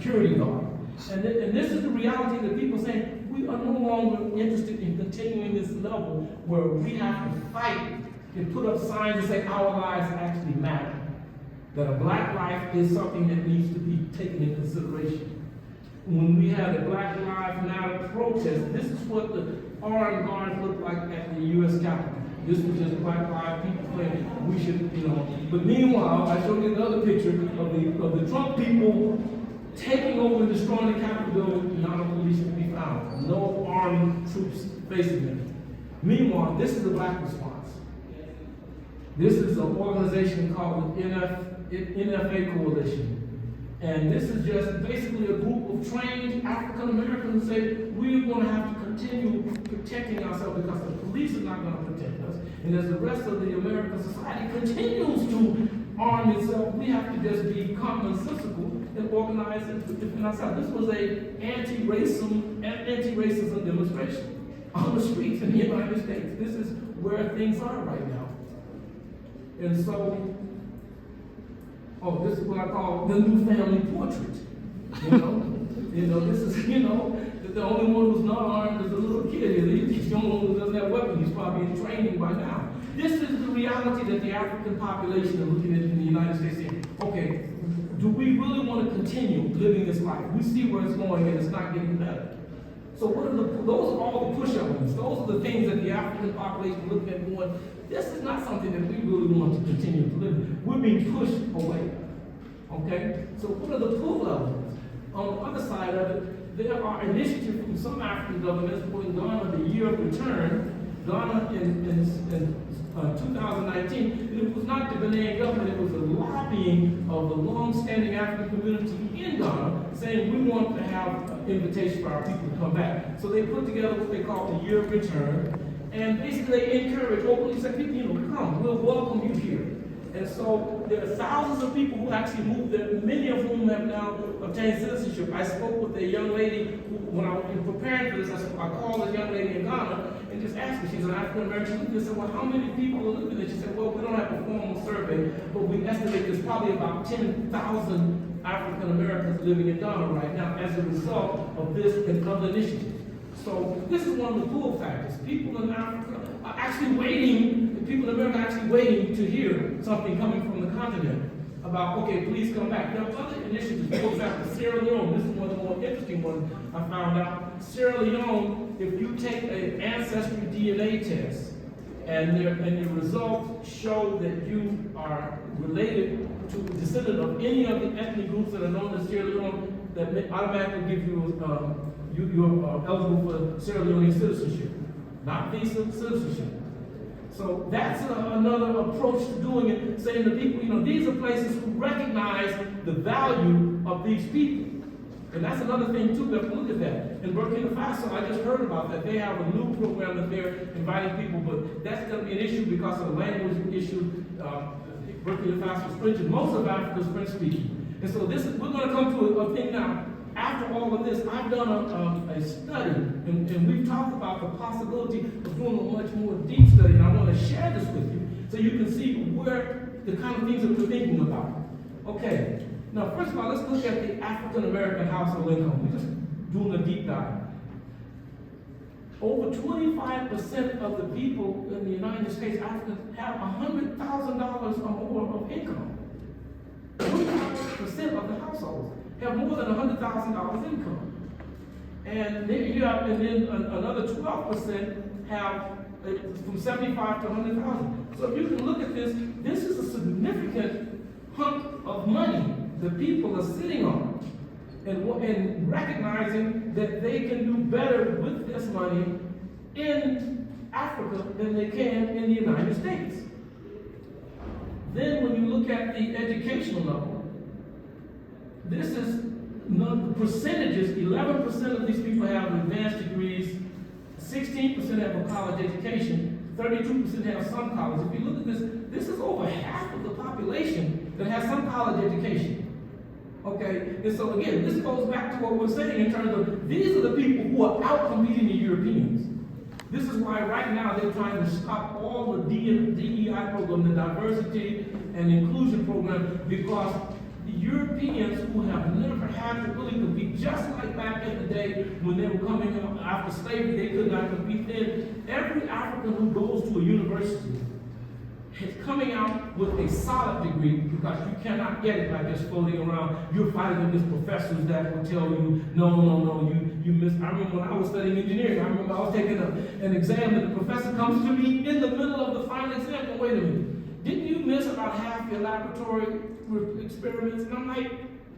security guard. And this is the reality that people saying, we are no longer interested in continuing this level where we have to fight and put up signs and say our lives actually matter. That a black life is something that needs to be taken into consideration. When we had a Black Lives Matter protest, this is what the armed guards looked like at the U.S. Capitol. This was just Black Lives people saying we should, But meanwhile, I showed you another picture of the Trump people taking over and destroying the Capitol building, not a police to be found. No armed troops facing them. Meanwhile, this is the black response. This is an organization called the NFA Coalition. And this is just basically a group of trained African Americans who say we're going to have to continue protecting ourselves because the police are not going to protect us. And as the rest of the American society continues to arm itself, we have to just be commonsensical and organize and defend ourselves. This was a anti-racism demonstration on the streets in the United States. This is where things are right now. And so, this is what I call the new family portrait. This is, the only one who's not armed is a little kid. He's the only one who doesn't have weapons. He's probably in training by now. This is the reality that the African population are looking at in the United States saying, okay, do we really want to continue living this life? We see where it's going and it's not getting better. So those are all the push elements. Those are the things that the African population is looking at going, this is not something that we really want to continue to live in. We're being pushed away. Okay? So what are the pull elements? On the other side of it, there are initiatives from some African governments putting Ghana the year of return. Ghana in 2019, it was not the Ghanaian government, it was the lobbying of the long-standing African community in Ghana saying we want to have an invitation for our people to come back. So they put together what they call the year of return, and basically they encourage openly said, people, come, we'll welcome you here. And so there are thousands of people who actually moved there, many of whom have now obtained citizenship. I spoke with a young lady who, when I was preparing for this, I called a young lady in Ghana and just asked her, she's an African American. I said, well, how many people are living there? She said, well, we don't have a formal survey, but we estimate there's probably about 10,000 African Americans living in Ghana right now as a result of this and other initiatives. So this is one of the pull factors. People in Africa are actually waiting, the people in America are actually waiting to hear something coming from the continent about, okay, please come back. There are other initiatives. For example, Sierra Leone, this is one of the more interesting ones I found out. Sierra Leone, if you take an ancestry DNA test and the results show that you are related to the descendant of any of the ethnic groups that are known as Sierra Leone, that may automatically give you you're eligible for Sierra Leone citizenship, not visa, citizenship. So that's another approach to doing it, saying to people, these are places who recognize the value of these people. And that's another thing too, we have to look at that. In Burkina Faso, I just heard about that. They have a new program that they're inviting people, but that's going to be an issue because of the language issue. Burkina Faso is French, and most of Africa is French speaking. And so we're going to come to a thing now. After all of this, I've done a study, and we've talked about the possibility of doing a much more deep study, and I want to share this with you so you can see where the kind of things that we're thinking about. Okay, now first of all, let's look at the African American household income. We're just doing a deep dive. Over 25% of the people in the United States, Africans, have $100,000 or more of income. 25% of the households have more than $100,000 income. And then another 12% have from 75 to 100,000. So if you can look at this is a significant hunk of money that people are sitting on and recognizing that they can do better with this money in Africa than they can in the United States. Then when you look at the educational level, this is the percentages. 11% of these people have advanced degrees, 16% have a college education, 32% have some college. If you look at this is over half of the population that has some college education. Okay, and so again, this goes back to what we're saying in terms of these are the people who are out competing the Europeans. This is why right now they're trying to stop all the DEI program, the diversity and inclusion program, because the Europeans who have never had to really compete, just like back in the day when they were coming up after slavery, they could not compete. Then every African who goes to a university is coming out with a solid degree, because you cannot get it by just floating around. You're fighting against professors that will tell you, no, you missed. I remember when I was studying engineering, I remember I was taking an exam and the professor comes to me in the middle of the final exam, and wait a minute, didn't you miss about half your laboratory experiments? And I'm like,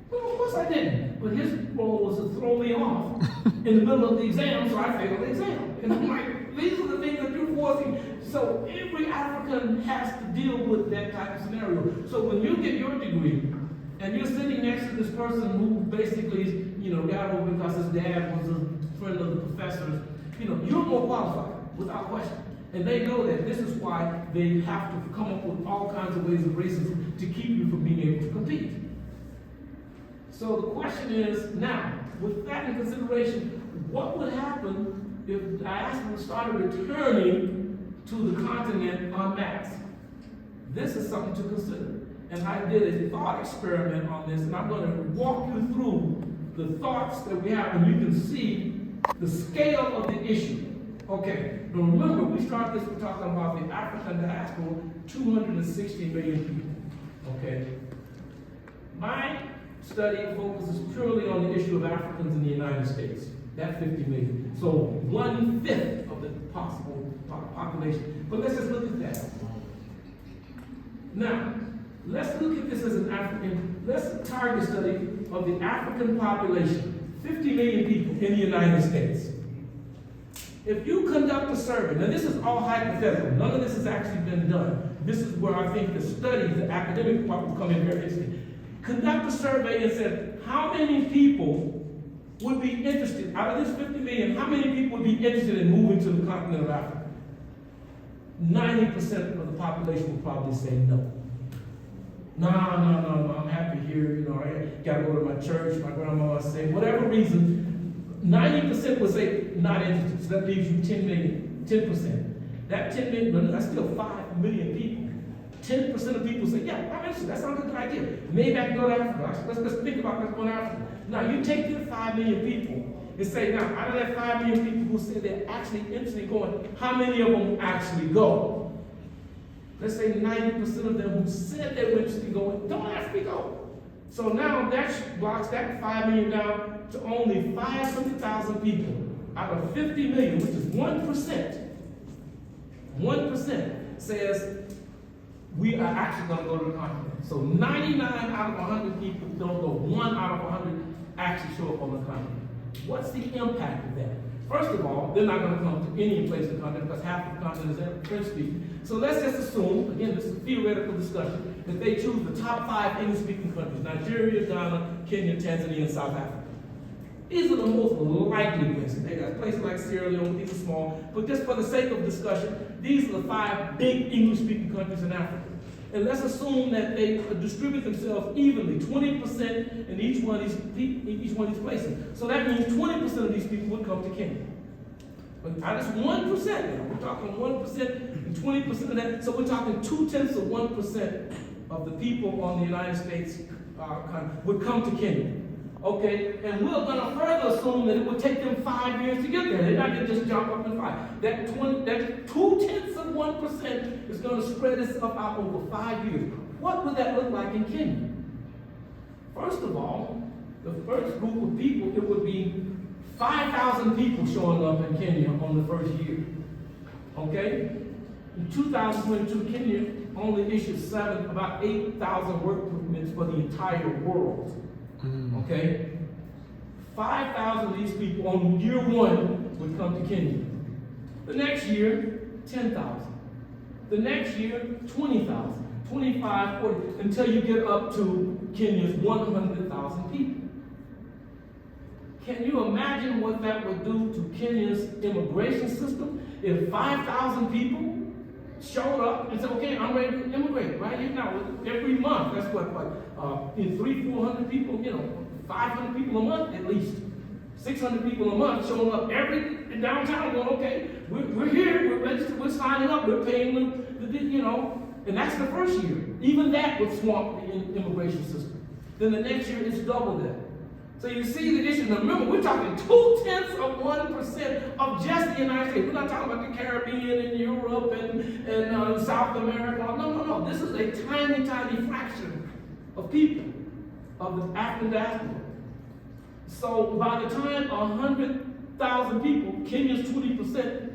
well, of course I didn't. But his role was to throw me off in the middle of the exam, so I failed the exam. And I'm like, these are the things that you're forcing. So every African has to deal with that type of scenario. So when you get your degree, and you're sitting next to this person who basically, got over because his dad was a friend of the professor's, you're more qualified, without question. And they know that this is why they have to come up with all kinds of ways of racism to keep you from being able to compete. So the question is, now, with that in consideration, what would happen if diaspora started returning to the continent en masse? This is something to consider. And I did a thought experiment on this, and I'm going to walk you through the thoughts that we have, and you can see the scale of the issue. Okay, now remember, we started this talking about the African diaspora, 260 million people. Okay? My study focuses purely on the issue of Africans in the United States. That 50 million. So 1/5 of the possible population. But let's just look at that. Now, let's look at this as an African, let's target study of the African population. 50 million people in the United States. If you conduct a survey, now this is all hypothetical, none of this has actually been done. This is where I think the study, the academic part will come in very interesting. Conduct a survey and say, how many people would be interested, out of this 50 million, how many people would be interested in moving to the continent of Africa? 90% of the population would probably say no. No, I'm happy here, I gotta go to my church, my grandma say, whatever reason, 90% would say not interested, so that leaves you 10 million, 10%. That 10 million, that's still 5 million people. 10% of people say, yeah, I'm interested, that sounds like a good idea. Maybe I can go to Africa. Let's think about let's go to Africa. Now, you take the 5 million people and say, now, out of that 5 million people who say they're actually interested in going, how many of them actually go? Let's say 90% of them who said they were interested in going don't actually go. So now that blocks that 5 million down to only 500,000 people out of 50 million, which is 1%. 1% says we are actually going to go to the continent. So 99 out of 100 people don't go. 1 out of 100 actually show up on the continent. What's the impact of that? First of all, they're not going to come to any place in the continent because half of the continent is French speaking. So let's just assume, again, this is a theoretical discussion, that they choose the top 5 English speaking countries: Nigeria, Ghana, Kenya, Tanzania, and South Africa. These are the most likely places. They got places like Sierra Leone, these are small, but just for the sake of discussion, these are the 5 big English speaking countries in Africa. And let's assume that they distribute themselves evenly, 20% in each one of these places. So that means 20% of these people would come to Kenya. But that's 1%. We're talking 1% and 20% of that. So we're talking 0.2% of the people on the United States would come to Kenya. Okay, and we're going to further assume that it would take them 5 years to get there. They're not going to just jump up in 5. That 0.2% is going to spread itself out over 5 years. What would that look like in Kenya? First of all, the first group of people, it would be 5,000 people showing up in Kenya on the first year. Okay? In 2022, Kenya only issued about 8,000 work permits for the entire world. Okay? 5,000 of these people on year 1 would come to Kenya. The next year, 10,000. The next year, 20,000. 25, 40, until you get up to Kenya's 100,000 people. Can you imagine what that would do to Kenya's immigration system if 5,000 people showed up and said, okay, I'm ready to immigrate right here now. Every month, that's in 300-400 people, 500 people a month at least. 600 people a month showing up in downtown going, okay, we're here, we're registered, we're signing up, we're paying and that's the first year. Even that would swamp the immigration system. Then the next year, it's double that. So you see the issue. Now remember, we're talking 0.2% of just the United States. We're not talking about the Caribbean and Europe and South America. No. This is a tiny, tiny fraction of people of the African diaspora. So by the time 100,000 people, Kenya's 20%,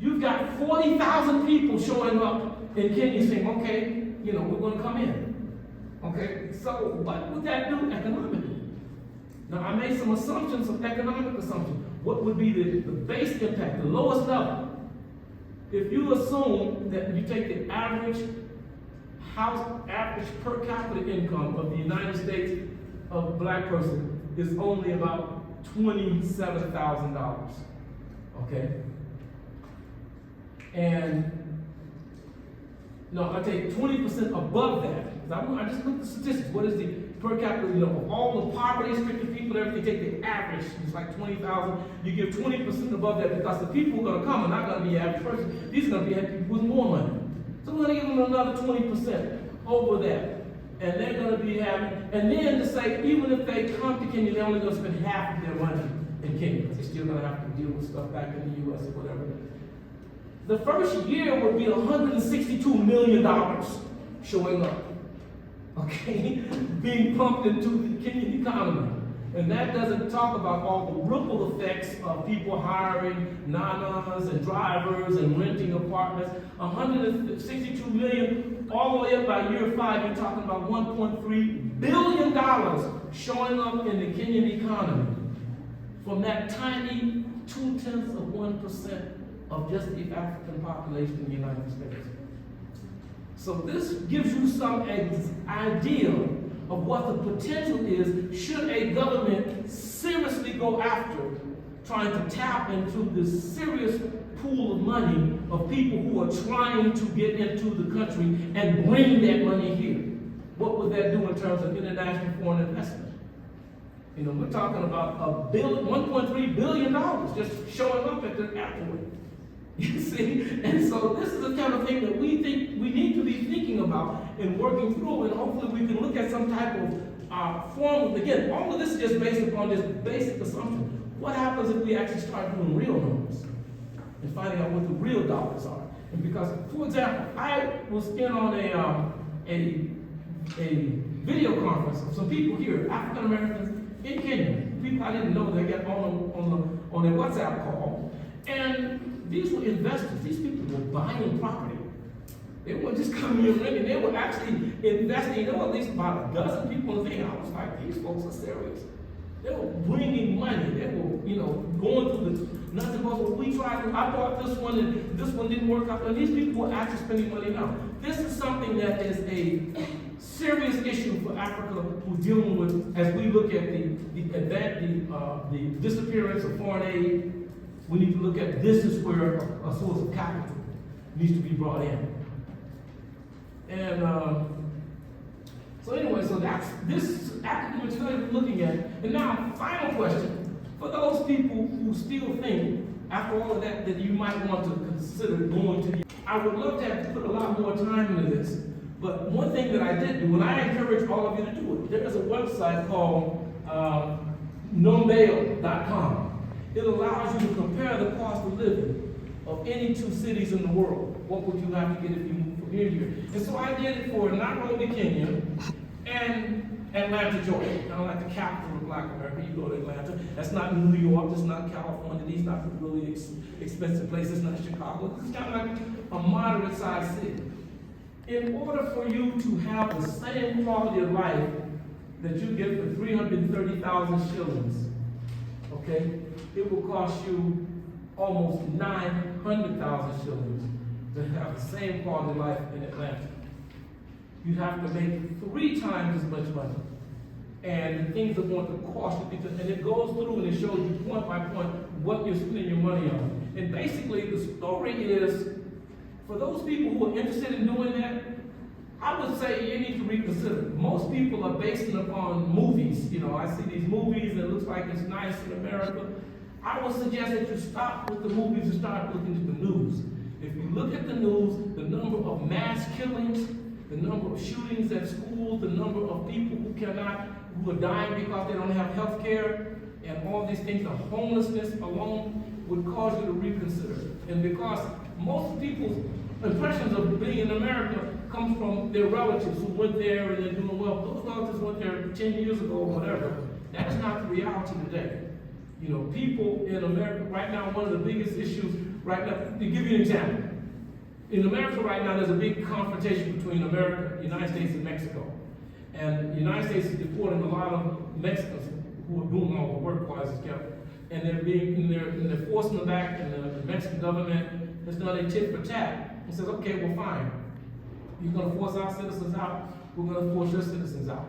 you've got 40,000 people showing up in Kenya saying, okay, we're going to come in. Okay, so what would that do economically? Now, I made some assumptions, some economic assumptions. What would be the base impact, the lowest level? If you assume that you take the average per capita income of the United States of a black person is only about $27,000. Okay? And no, I take 20% above that. I just looked at the statistics. What is the per capita, of all the poverty-stricken people, everything, take the average, it's like 20,000. You give 20% above that because the people who are going to come are not going to be average person. These are going to be people with more money. So we're going to give them another 20% over that. And they're going to be having, and then to say, even if they come to Kenya, they're only going to spend half of their money in Kenya. They're still going to have to deal with stuff back in the U.S. or whatever. The first year would be $162 million showing up. Okay, being pumped into the Kenyan economy. And that doesn't talk about all the ripple effects of people hiring nanas and drivers and renting apartments. 162 million, all the way up by year 5, you're talking about $1.3 billion showing up in the Kenyan economy from that tiny 0.2% of just the African population in the United States. So this gives you some idea of what the potential is should a government seriously go after trying to tap into this serious pool of money of people who are trying to get into the country and bring that money here. What would that do in terms of international foreign investment? We're talking about $1.3 billion just showing up at the airport. You see? And so this is the kind of thing that we think we need to be thinking about and working through, and hopefully we can look at some type of form. Again, all of this is just based upon this basic assumption. What happens if we actually start doing real numbers and finding out what the real dollars are? And because, for example, I was in on a video conference of some people here, African Americans in Kenya, people I didn't know. They got on their WhatsApp call, and these were investors. These people were buying property. They weren't just coming in renting. They were actually investing. There were at least about a dozen people in the thing. I was like, these folks are serious. They were bringing money. They were, going through the nuts and bolts. We tried. I bought this one, and this one didn't work out. And these people were actually spending money now. This is something that is a serious issue for Africa who's dealing with, as we look at the disappearance of foreign aid. We need to look at this is where a source of capital needs to be brought in. And so anyway, so this academic study we're looking at. And now, final question. For those people who still think, after all of that, that you might want to consider going to I would love to have to put a lot more time into this. But one thing that I did do, and I encourage all of you to do it, there is a website called nombail.com. It allows you to compare the cost of living of any two cities in the world. What would you have to get if you moved from here to here? And so I did it for Nairobi, Kenya, and Atlanta, Georgia. Kind of like the capital of Black America. You go to Atlanta. That's not New York. That's not California. These are not really expensive places. Not Chicago. It's kind of like a moderate-sized city. In order for you to have the same quality of life that you get for 330,000 shillings, okay, it will cost you almost 900,000 shillings to have the same quality of life in Atlanta. You have to make 3 times as much money. And the things are going to cost you, and it goes through and it shows you point by point what you're spending your money on. And basically the story is, for those people who are interested in doing that, I would say you need to reconsider. Most people are basing upon movies. I see these movies and it looks like it's nice in America. I would suggest that you stop with the movies and start looking at the news. If you look at the news, the number of mass killings, the number of shootings at schools, the number of people who cannot who are dying because they don't have health care, and all these things, the homelessness alone would cause you to reconsider. And because most people's impressions of being in America comes from their relatives who went there and they're doing well. Those relatives went there 10 years ago or whatever. That is not the reality today. You know, people in America right now, one of the biggest issues right now, to give you an example. In America right now, there's a big confrontation between America, the United States, and Mexico. And the United States is deporting a lot of Mexicans who are doing all the work while it's kept. And they're forcing them back, and the Mexican government has done a tit for tat and says, okay, well, fine. You're going to force our citizens out, we're going to force your citizens out.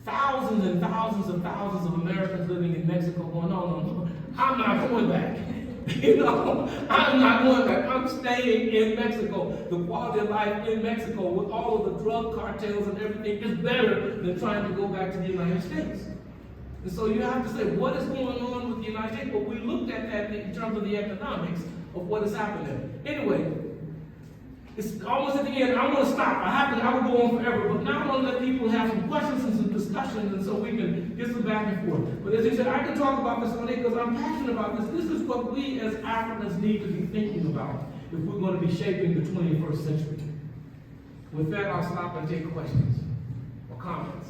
Thousands and thousands and thousands of Americans living in Mexico going, no, I'm not going back. You know, I'm not going back. I'm staying in Mexico. The quality of life in Mexico with all of the drug cartels and everything is better than trying to go back to the United States. And so you have to say, what is going on with the United States? But we looked at that in terms of the economics of what is happening. Anyway, it's almost at the end. I'm going to stop. I will go on forever, but now I want to let people have some questions and some discussions, and so we can get some back and forth. But as I said, I can talk about this all day because I'm passionate about this. This is what we as Africans need to be thinking about if we're going to be shaping the 21st century. With that, I'll stop and take questions or comments.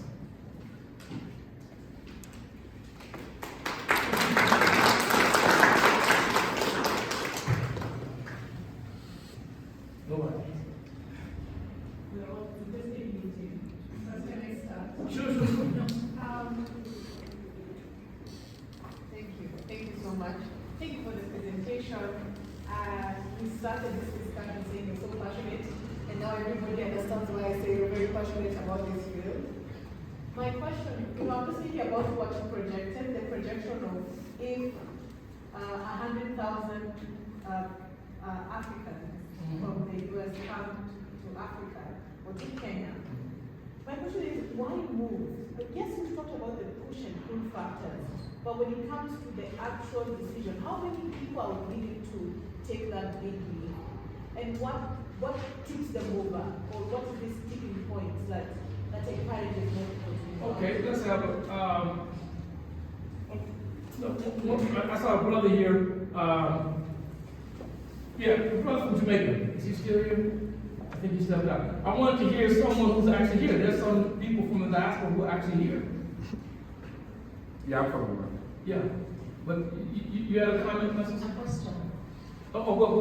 Sure. Thank you so much. Thank you for the presentation. We started this discussion saying you're so passionate, and now everybody understands why I say you're very passionate about this field. My question, I'm just thinking about what you projected, the projection of if 100,000 Africans from the US come to Africa or to Kenya. My question is, why move? Yes, we talked about the push and pull factors, but when it comes to the actual decision, how many people are willing to take that big leap? And what tips them over? Or what is this tipping point that encourages more people to move? Okay, let's have I saw a brother here. Yeah, the brother from Jamaica. Is he still here? I think he stepped out. I wanted to hear someone who's actually here. There's some people from the diaspora who are actually here. Yeah, I'm from America. Yeah. But you had a comment, Mrs.? A question.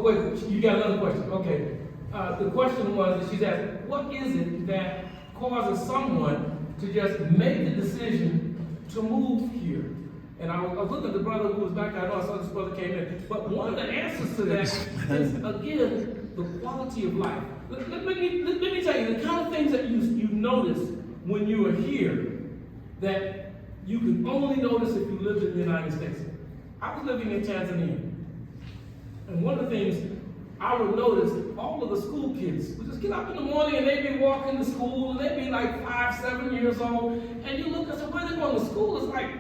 Wait, you got another question. Okay. The question was that she's asked, what is it that causes someone to just make the decision to move here? And I was looking at the brother who was back there. I know I saw this brother came in. But one of the answers to that is, again, the quality of life. Let me tell you, the kind of things that you notice when you are here that you can only notice if you lived in the United States. I was living in Tanzania. And one of the things I would notice, all of the school kids would just get up in the morning and they'd be walking to school, and they'd be like 5, 7 years old. And you look and say, where are they going to school? It's like,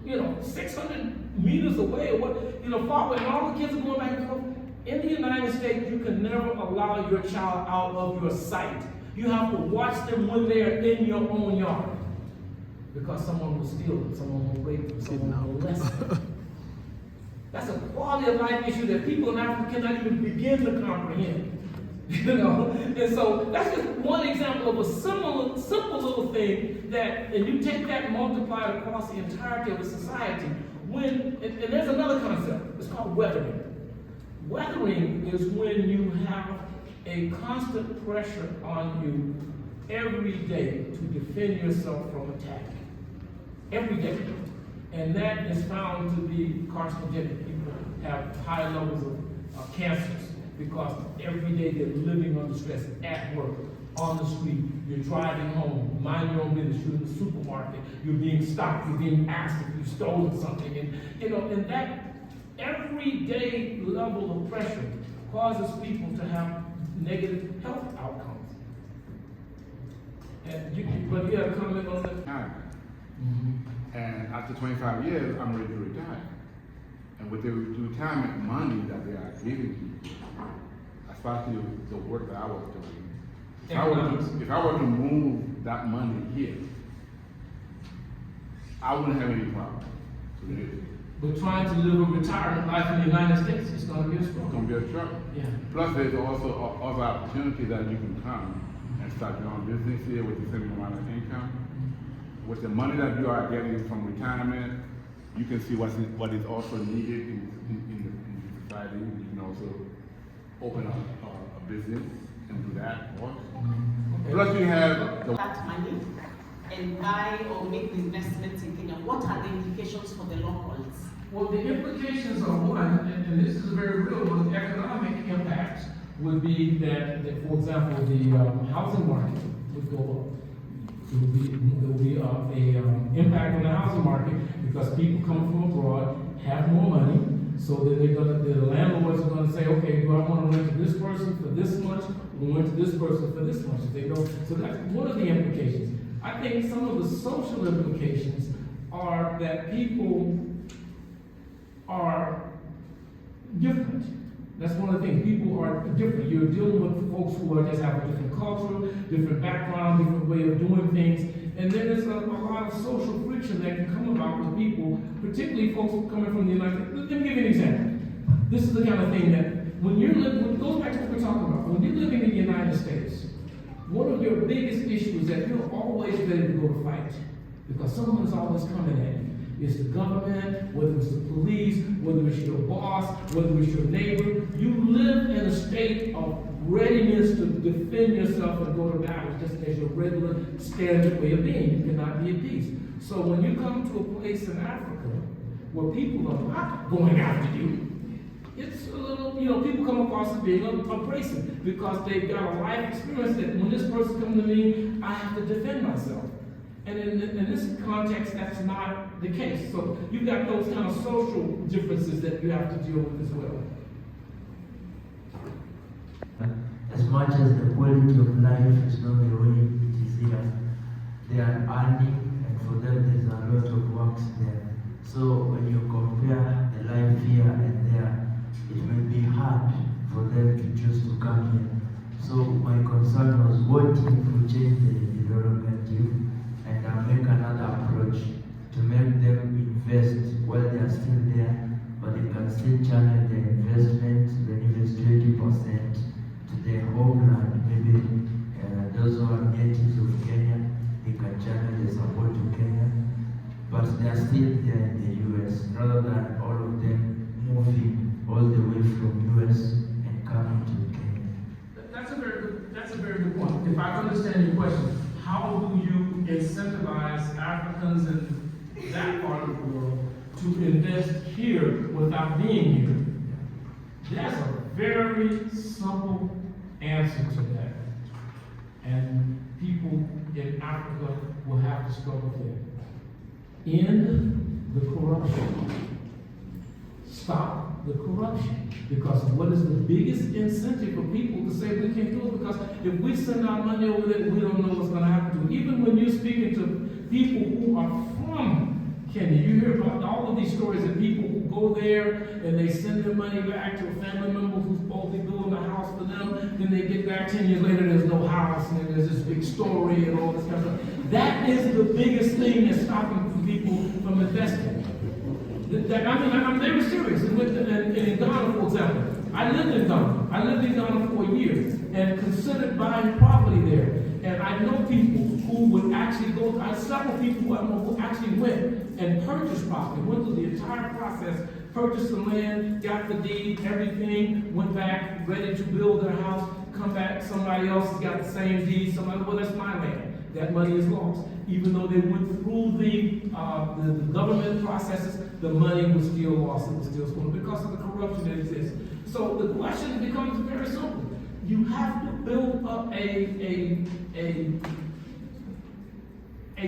600 meters away or what, far away, and all the kids are going back and forth. In the United States, you can never allow your child out of your sight. You have to watch them when they are in your own yard. Because someone will steal them, someone will rape them, someone will molest them. That's a quality of life issue that people in Africa cannot even begin to comprehend. And so that's just one example of a simple little thing that, and you take that and multiply it across the entirety of a society. And there's another concept, it's called weathering. Weathering is when you have a constant pressure on you every day to defend yourself from attack. Every day. And that is found to be carcinogenic. People have high levels of cancers because every day they're living under stress at work, on the street, you're driving home, mind your own business, you're in the supermarket, you're being stopped, you're being asked if you've stolen something. And that everyday level of pressure causes people to have negative health outcomes. But you have a comment on that? And after 25 years, I'm ready to retire. And with the retirement money that they are giving me, especially the work that I was doing, if I were to move that money here, I wouldn't have any problem. So But trying to live a retirement life in the United States is gonna be a it's struggle. gonna be a struggle. Yeah. Plus, there's also other opportunity that you can come and start your own business here with the same amount of income. With the money that you are getting from retirement, you can see what is also needed in the society. You can also open up a business and do that work. Okay. Plus, you have the that money and buy or make the investments in Kenya, what are the implications for the locals? Well, the implications are one, and this is a very real one, the economic impact would be that, for example, the housing market would go up. There will be a impact on the housing market because people coming from abroad have more money, so that the landlords are gonna say, okay, do I wanna rent to this person for this much, or rent to this person for this much? If they go, so that's one of the implications. I think some of the social implications are that people are different. That's one of the things. People are different. You're dealing with folks who are just have a different culture, different background, different way of doing things. And then there's a lot of social friction that can come about with people, particularly folks coming from the United States. Let me give you an example. This is the kind of thing that when you're living, when it goes back to what we're talking about, when you're living in the United States, one of your biggest issues is that you're always ready to go to fight because someone's always coming at you. It's the government, whether it's the police, whether it's your boss, whether it's your neighbor. You live in a state of readiness to defend yourself and go to battle just as your regular standard way of being. You cannot be at peace. So when you come to a place in Africa where people are not going after you, it's a little, people come across as being abrasive because they've got a life experience that when this person comes to me, I have to defend myself. And in this context, that's not the case. So you've got those kind of social differences that you have to deal with as well. As much as the quality of life is not the way it is here, they are earning, and for them there's a lot of work there. So when you compare the life here and there, it may be hard for them to choose to come here. So my concern was what if we change the development and make another approach to make them invest while they are still there, but they can still channel their investment, the invest 20% to their homeland. Maybe those who are natives of Kenya, they can channel their support to Kenya, but they are still there in the US, rather than all of them moving all the way from US and coming to Kenya. That's a very good point. If I understand your question, how do you incentivize Africans in that part of the world to invest here without being here? That's a very simple answer to that. And people in Africa will have to struggle there. End the corruption. Stop the corruption. Because what is the biggest incentive for people to say we can't do it? Because if we send our money over there, we don't know what's going to happen to it. Even when you're speaking to people who are from Kenya, you hear about all of these stories of people who go there and they send their money back to a family member who's supposed to be building a house for them. Then they get back 10 years later, there's no house, and there's this big story and all this kind of stuff. That is the biggest thing that's stopping people from investing. I'm very serious. In Ghana, for example, I lived in Ghana. I lived in Ghana for a year and considered buying property there. And I know people who would actually go, several people who actually went and purchased property, went through the entire process, purchased the land, got the deed, everything, went back, ready to build their house, come back, somebody else has got the same deed, somebody, well, that's my land. That money is lost. Even though they went through the government processes, the money was still lost. It was still stolen because of the corruption that exists. So the question becomes very simple. You have to build up a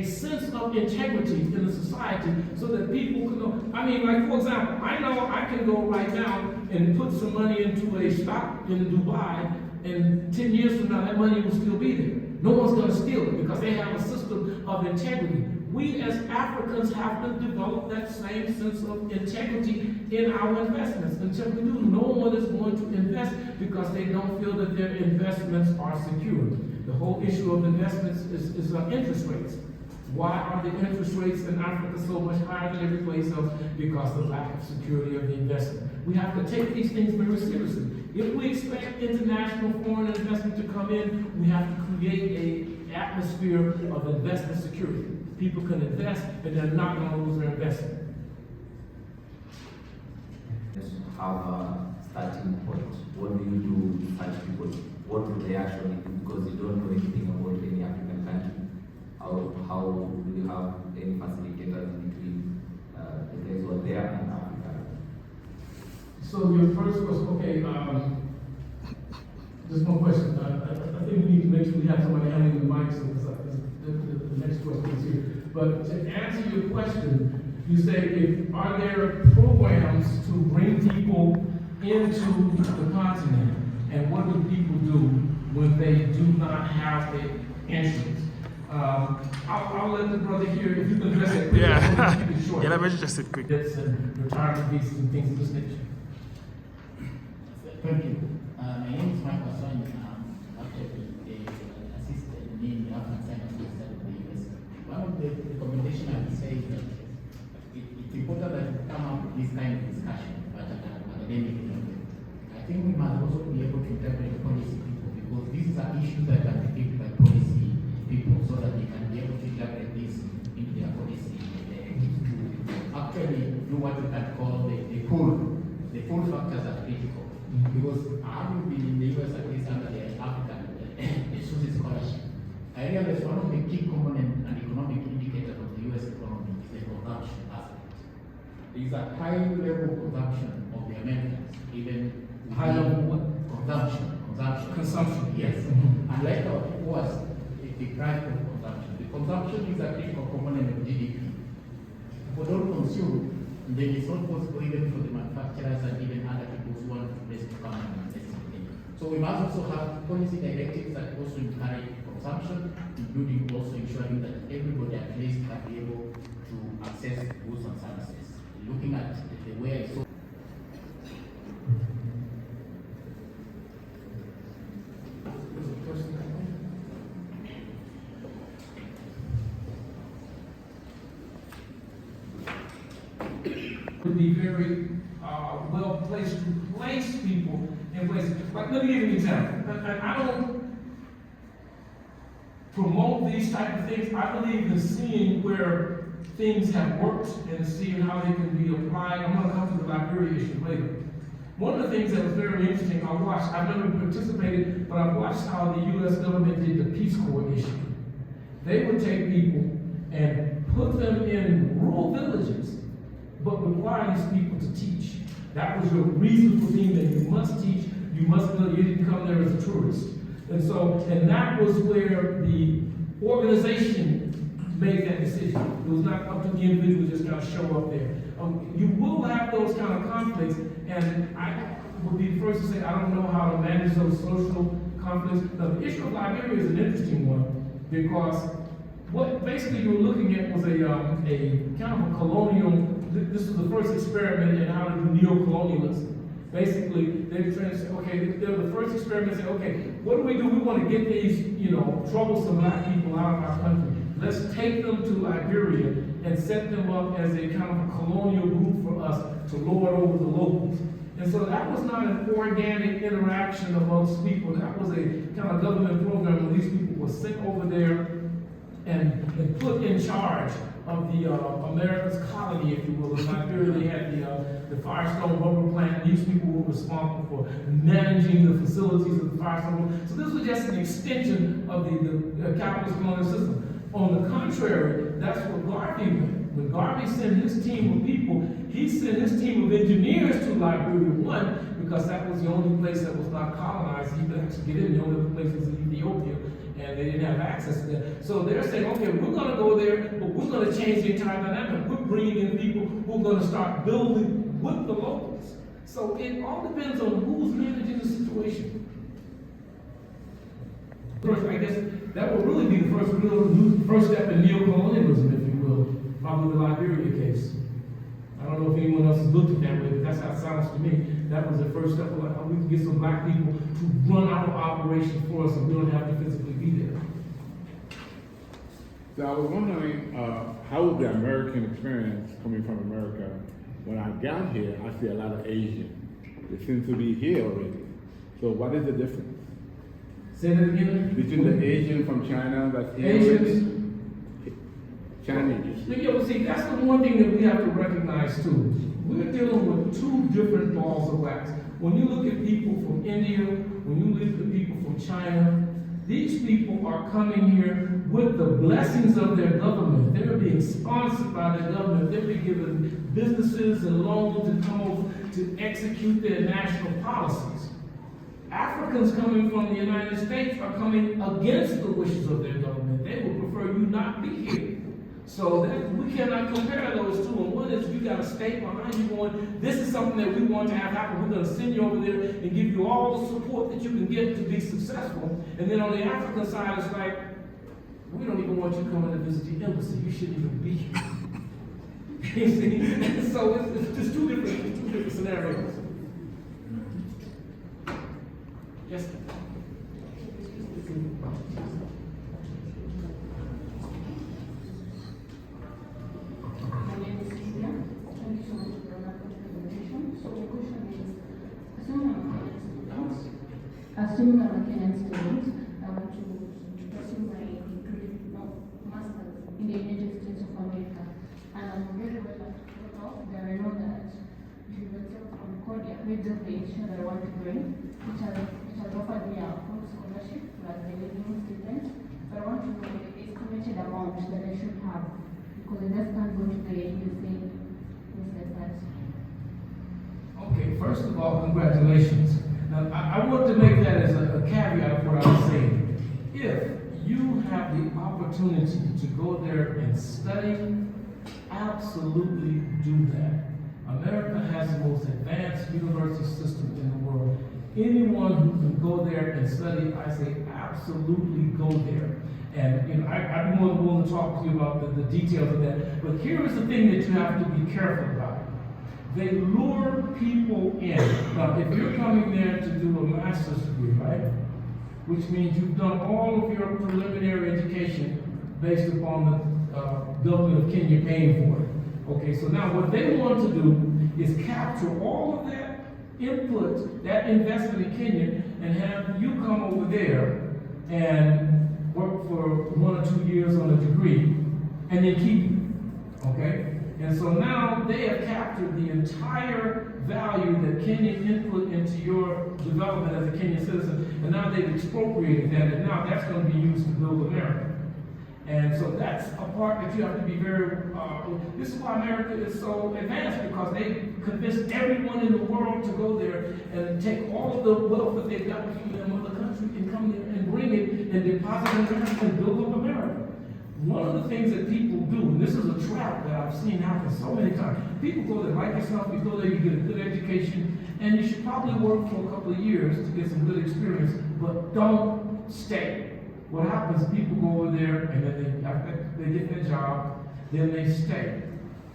sense of integrity in the society so that people can know. I mean, like, for example, I know I can go right now and put some money into a stock in Dubai, and 10 years from now, that money will still be there. No one's going to steal it because they have a system of integrity. We as Africans have to develop that same sense of integrity in our investments. Until we do, no one is going to invest because they don't feel that their investments are secure. The whole issue of investments is interest rates. Why are the interest rates in Africa so much higher than every place else? Because of the lack of security of the investment. We have to take these things very seriously. If we expect international foreign investment to come in, we have to create an atmosphere of investment security. People can invest and they're not going to lose their investment. Just have a starting point. What do you do with such people? What do they actually do? Because you don't know anything about any African country. How do you have any facilitators between the guys who are there and Africa? So your first was, okay, just one question. I think we need to make sure we have somebody handling the mic, so the next question is here. But to answer your question, you say, are there programs to bring people into the continent, and what do people do when they do not have the insurance? I'll let the brother here, if you can address it quickly. Yeah, let me just it quick. Debts and retirement visas and things of this nature. Thank you. My name is Michael Son. Actually, the assistant in the African Center for the US. One of the recommendations I would say is that it's important that we come up with this kind of discussion, but at an academic level. I think we must also be able to interpret the policy people, because these are issues that are picked by policy people, so that they can be able to interpret this into their policy to actually do what we can call the pull factors are critical. Because having been in the US at least under the African Resources Scholarship, I realized one of the key component and economic indicators of the US economy is the consumption aspect. There is a high level of consumption of the Americans, even High level what? Consumption. Yes. And like our was the price of consumption. The consumption is a critical component of GDP. If we don't consume, then it's not possible even for the manufacturers and even other people who want to invest to come and invest in Kenya. So we must also have policy directives that also encourage consumption, including also ensuring that everybody at least can be able to access goods and services. Looking at the way I saw. Would be very well placed to place people in places. Like, let me give you an example. I don't promote these type of things. I believe in seeing where things have worked and seeing how they can be applied. I'm going to come to the Liberia issue later. One of the things that was very interesting, I've never participated, but I've watched how the U.S. government did the Peace Corps issue. They would take people and put them in rural villages, but require these people to teach. That was your reason for being there. You must teach, you must know you didn't come there as a tourist. And that was where the organization made that decision. It was not up to the individual just kind of show up there. You will have those kind of conflicts, and I would be the first to say I don't know how to manage those social conflicts. Now, the issue of Liberia is an interesting one, because what basically you were looking at was a kind of a colonial. This was the first experiment in how to do neo-colonialism. Basically, they're trying to say, okay, they're the first experiment to say, okay, what do? We want to get these, troublesome black people out of our country. Let's take them to Liberia and set them up as a kind of a colonial group for us to lord over the locals. And so that was not an organic interaction amongst people. That was a kind of government program where these people were sent over there and put in charge of the America's colony, if you will. In Liberia, they had the Firestone rubber plant. These people were responsible for managing the facilities of the Firestone. So this was just an extension of the capitalist colonial system. On the contrary, that's what Garvey went. When Garvey sent his team of people, he sent his team of engineers to Liberia, one, because that was the only place that was not colonized. He could actually get in. The only other place was in Ethiopia, and they didn't have access to that. So they're saying, okay, we're going to go there, but we're going to change the entire dynamic. We're bringing in people who are going to start building with the locals. So it all depends on who's managing the situation. First, I guess that would really be the first step in neo-colonialism, if you will, probably the Liberia case. I don't know if anyone else has looked at that way, but that's how it sounds to me. That was the first step of how we can get some black people to run our operation for us, and we don't have to physically be there. So I was wondering, how was the American experience coming from America? When I got here, I see a lot of Asian. They seem to be here already. So what is the difference Say that again? between the Asian from China that's here already? Asians. Chinese. Yeah, well, see, that's the one thing that we have to recognize too. We're dealing with two different balls of wax. When you look at people from India, when you look at people from China, these people are coming here with the blessings of their government. They're being sponsored by their government. They're being given businesses and loans to come over to execute their national policies. Africans coming from the United States are coming against the wishes of their government. They would prefer you not be here. So that, we cannot compare those two. And one is you got a state behind you going, this is something that we want to have happen. We're going to send you over there and give you all the support that you can get to be successful. And then on the African side, it's like, we don't even want you coming to visit the embassy. You shouldn't even be here. You see? So it's just two different scenarios. Yes. My name is Julia. Thank you so much for that presentation. So the question is, assuming I'm a Kenyan student, I want to pursue my degree, master's in the United States of America. And I'm very well off that I know that University of Concordia made the page that I want to bring, which has offered me a full scholarship plus the living stipend. But I want to know the estimated amount that I should have, because I just can't go to the USA just like that. Okay, first of all, congratulations. Now, I want to make that as a caveat of what I was saying. If you have the opportunity to go there and study, absolutely do that. America has the most advanced university system in the world. Anyone who can go there and study, I say absolutely go there. And you know, I'd be more than willing to talk to you about the details of that. But here is the thing that you have to be careful about. They lure people in. Now, if you're coming there to do a master's degree, right? Which means you've done all of your preliminary education based upon the government of Kenya paying for it. Okay, so now what they want to do is capture all of that input, that investment in Kenya, and have you come over there and work for 1 or 2 years on a degree, and then keep you. Okay? And so now they have captured the entire value that Kenya input into your development as a Kenyan citizen, and now they've expropriated that, and now that's going to be used to build America. And so that's a part that you have to be very, this is why America is so advanced, because they convinced everyone in the world to go there and take all of the wealth that they've got from them other country and come there and bring it and deposit it in America and build up America. One of the things that people do, and this is a trap that I've seen happen so many times, people go there like yourself, you go there, you get a good education, and you should probably work for a couple of years to get some good experience, but don't stay. What happens, people go over there, and then they get their job, then they stay.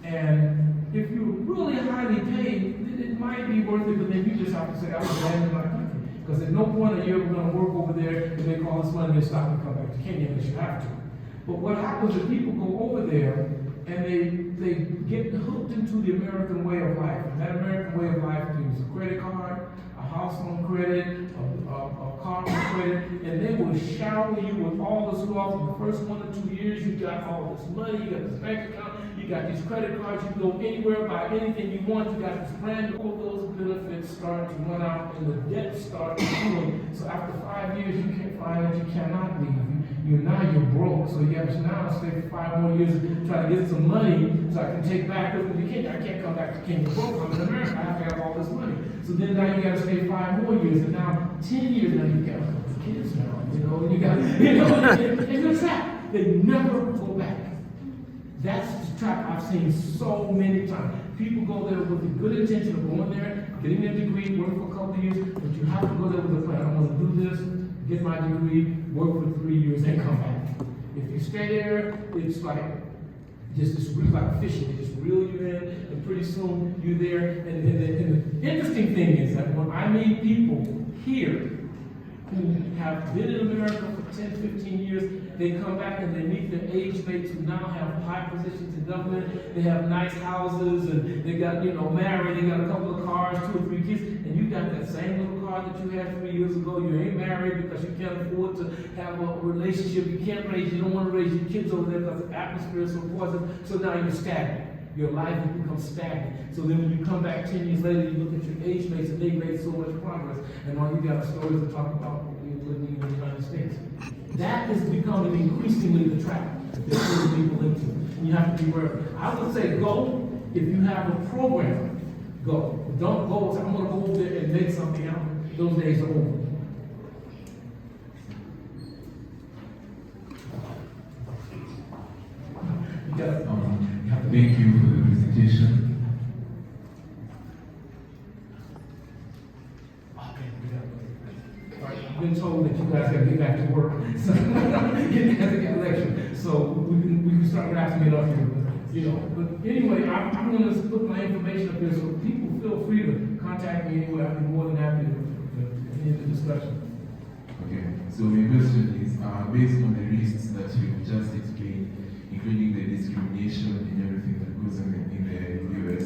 And if you're really highly paid, then it might be worth it, but then you just have to say, I was abandoned my country. Because at no point are you ever going to work over there and make all this money and stop and come back to Kenya unless you have to. But what happens is people go over there and they get hooked into the American way of life. And that American way of life means a credit card, a house on credit, a car on credit, and they will shower you with all this wealth. In the first 1 or 2 years, you got all this money, you got this bank account, you got these credit cards, you can go anywhere, buy anything you want, you got this brand, all those benefits start to run out and the debt starts accruing. So after 5 years, you can't find that you cannot leave. You're broke, so you have to now stay for 5 more years to try to get some money so I can take back with me to Kenya. I can't come back to Kenya broke. I'm in America. I have to have all this money. So then now you got to stay 5 more years, and now 10 years now you got a couple kids now, and you got, and you're trapped. They never go back. That's the trap I've seen so many times. People go there with the good intention of going there, getting their degree, working for a couple of years, but you have to go there with a plan. I'm going to do this, get my degree, work for 3 years, and come back. If you stay there, it's like just really like fishing. They just reel you in, and pretty soon you're there. And the interesting thing is that when I meet people here who have been in America for 10, 15 years, they come back and they meet their age mates who now have high positions in government. They have nice houses and they got, married, they got a couple of cars, 2 or 3 kids, and you got that same little car that you had 3 years ago. You ain't married because you can't afford to have a relationship. You don't want to raise your kids over there because the atmosphere is so poison. So now you're stagnant. Your life has become stagnant. So then when you come back 10 years later, you look at your age mates and they made so much progress, and all you got are stories to talk about when you're living in the United States. That is becoming increasingly the trap that they're putting people into. And you have to be aware. I would say go if you have a program. Go. Don't go and say, I'm going to go over there and make something out. Those days are over. You got it. Thank you for the presentation. I've been told that you guys got to get back to work. So you have to get election. So we can start wrapping it up here. But anyway, I'm going to put my information up here so people feel free to contact me anyway. I'd be more than happy to end the discussion. Okay, so my question is, based on the risks that you just explained, including the discrimination and everything that goes on in the US,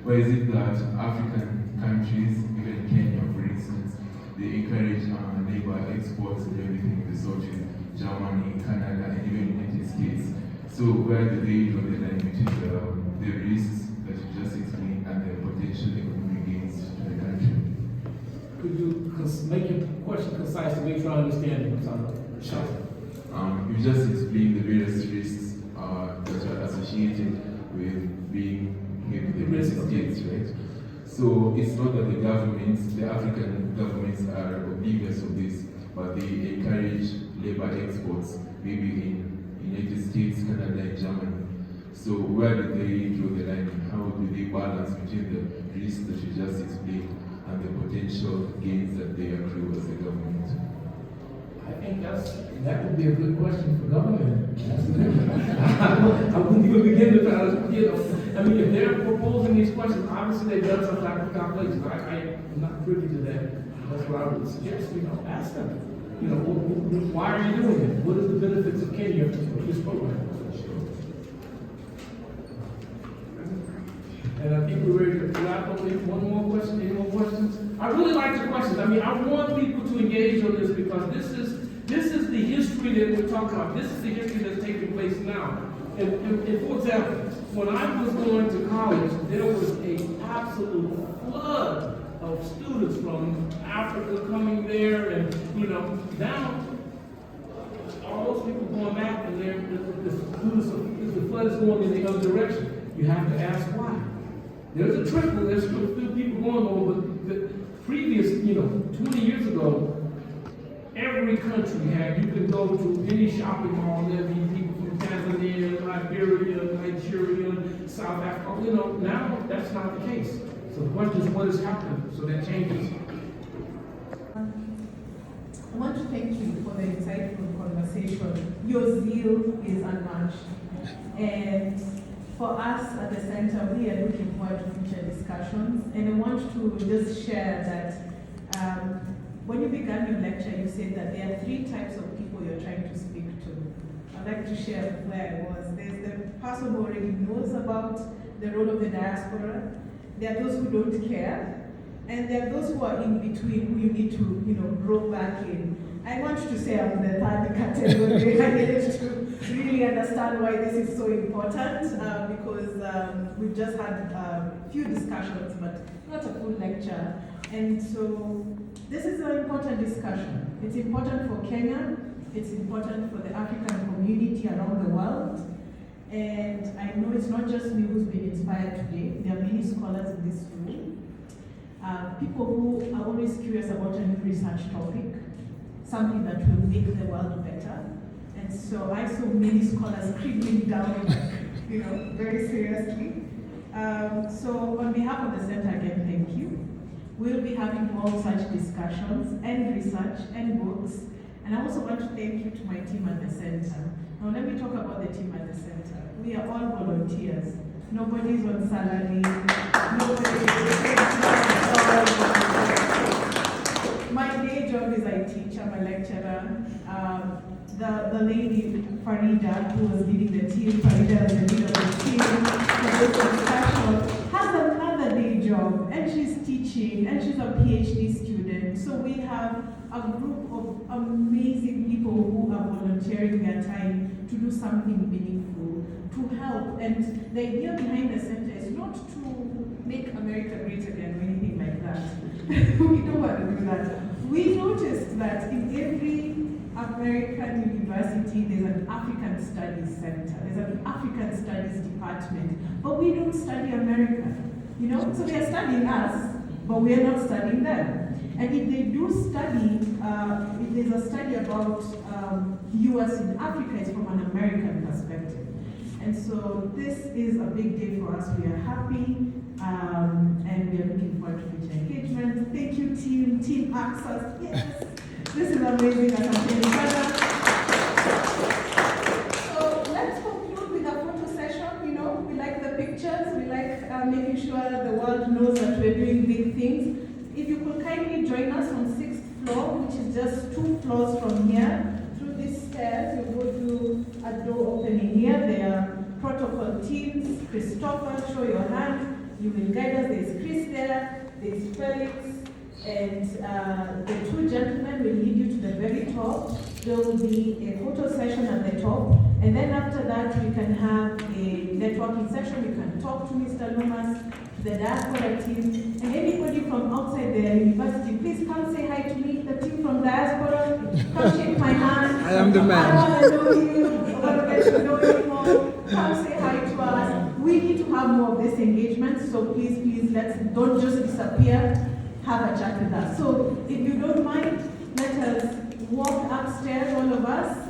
why is it that African countries, even Kenya for instance, they encourage labor exports and everything, result in Germany, Canada, and even United States? So where do they draw the line between the risks that you just explained and the potential economic gains to the country? Could you make your question concise to make sure I understand it? Sure. You just explained the various risks that are associated with being in the United States, right? So it's not that the African governments are oblivious of this, but they encourage labor exports, maybe in United States, Canada, and Germany. So where do they draw the line, and how do they balance between the risks that you just explained and the potential gains that they accrue as a government? I think that would be a good question for government. I wouldn't even begin to try to, I mean, if they're proposing these questions, obviously they've done some type of calculation. I'm not privy to that. That's what I would suggest, ask them. Why are you doing it? What is the benefits of Kenya with this program? And I think we're ready to wrap up. One more question. Any more questions? I really like your questions. I mean, I want people to engage on this because this is the history that we're talking about. This is the history that's taking place now. And for example, when I was going to college, there was an absolute flood of students from Africa coming there, and now all those people going back, and the flood is going in the other direction. You have to ask why. There's a trickle, there's still people going on, but the previous, 20 years ago, every country had, you could go to any shopping mall, there'd be people from Tanzania, Liberia, Nigeria, South Africa, now that's not the case. So the question is, what has happened? So that changes. I want to thank you for the insightful conversation. Your zeal is unmatched. And for us at the center, we are looking forward to future discussions. And I want to just share that when you began your lecture, you said that there are 3 types of people you're trying to speak to. I'd like to share where I was. There's the person who already knows about the role of the diaspora. There are those who don't care. And there are those who are in between, who you need to, roll back in. I want to say I'm the third category. I needed to really understand why this is so important because we've just had a few discussions, but not a full lecture. And so this is an important discussion. It's important for Kenya. It's important for the African community around the world. And I know it's not just me who's been inspired today. There are many scholars in this room. People who are always curious about a new research topic, something that will make the world better. And so I saw many scholars creeping down, very seriously. So on behalf of the center, again, thank you. We'll be having more such discussions and research and books. And I also want to thank you to my team at the center. Now let me talk about the team at the center. We are all volunteers. Nobody's on salary. My day job is I teach. I'm a lecturer. The lady Farida, who was leading the team. Farida is the leader of the team for this discussion, has another day job, and she's teaching, and she's a PhD student. So we have a group of amazing people who are volunteering their time to do something meaningful, to help. And the idea behind the center is not to make America great again or anything like that. We don't want to do that. We noticed that in every American university, there's an African Studies Center, there's an African Studies Department, but we don't study America, you know? So they are studying us, but we are not studying them. And if they do study, if there's a study about US in Africa, it's from an American perspective. And so this is a big day for us. We are happy, and we are looking forward to future engagement. Thank you, Team Access. Yes, this is amazing. So let's conclude with a photo session. You know, we like the pictures. We like making sure the world knows that we're doing big things. If you could kindly join us on 6th floor, which is just 2 floors from here. Through these stairs, you go to a door opening here. There are protocol teams. Christopher, show your hand. You will guide us. There's Chris there. There's Felix. And the 2 gentlemen will lead you to the very top. There will be a photo session at the top. And then after that, we can have a networking session. You can talk to Mr. Loomis, the Diaspora team, and anybody from outside the university. Please come say hi to me, the team from Diaspora. Come shake my hand. I am the man. I want to know you. I want to get to know you more. Come say hi to us. We need to have more of this engagement, so please, don't just disappear. Have a chat with us. So if you don't mind, let us walk upstairs, all of us.